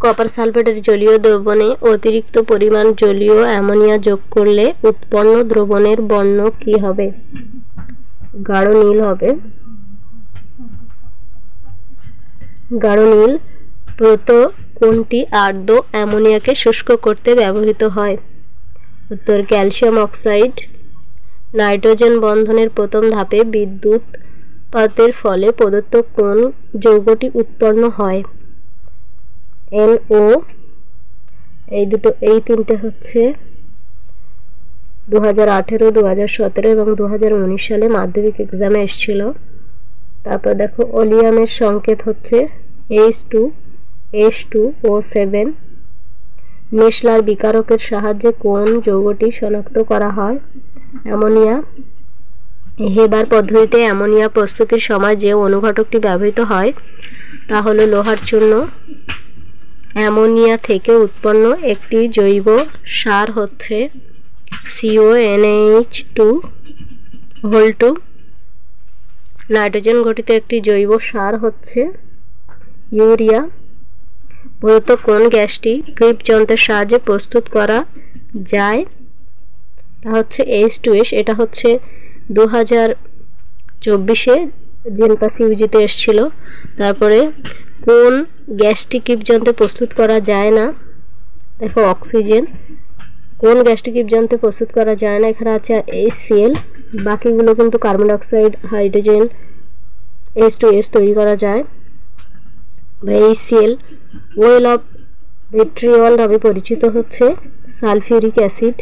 Copper সালফেটের জলীয় দ্রবণে অতিরিক্ত পরিমাণ জলীয় অ্যামোনিয়া যোগ করলে উৎপন্ন দ্রবণের বর্ণ কি হবে? গাঢ় নীল হবে। গাঢ় নীল। প্রত কোনটি আর্দ্র অ্যামোনিয়াকে শুষ্ক করতে ব্যবহৃত হয়? উত্তর ক্যালসিয়াম অক্সাইড। নাইট্রোজেন বন্ধনের প্রথম ধাপে বিদ্যুৎপাতের ফলে প্রদত্ত কোন যৌগটি উৎপন্ন হয়? NO। এই তিনটে হচ্ছে 2018, 2017 এবং 2019 সালে মাধ্যমিক এক্সামে এসেছিল। তারপর দেখো ওলিয়ামের সংকেত হচ্ছে H2O7। নেসলার বিকারকের সাহায্যে কোন যৌগটি শনাক্ত করা হয়? অ্যামোনিয়া। হেবার পদ্ধতিতে অ্যামোনিয়া প্রস্তুতির সময় যে অনুঘটকটি ব্যবহৃত হয় তা হলো লোহার চূর্ণ। অ্যামোনিয়া থেকে উৎপন্ন একটি জৈব সার হচ্ছে CONH2। নাইট্রোজেন গঠিত একটি জৈব সার হচ্ছে ইউরিয়া। প্রদত্ত কোন গ্যাসটি ক্রিপ যন্ত্রের সাহায্যে প্রস্তুত করা যায়? তা হচ্ছে H2S। এটা হচ্ছে 2024-এ জেনপাস ইউজিতে এসেছিল। তারপরে কোন গ্যাসটি ক্রিপ যন্ত্রে প্রস্তুত করা যায় না? দেখো অক্সিজেন। কোন গ্যাসটি ক্রিপ যন্ত্রে প্রস্তুত করা যায় না? এখানে আছে HCl। বাকিগুলো কিন্তু কার্বন ডাইঅক্সাইড, হাইড্রোজেন, H2S তৈরি করা যায় বা HCl। ওয়েল অফ ভিট্রিয়ল নামে পরিচিত হচ্ছে সালফিউরিক অ্যাসিড।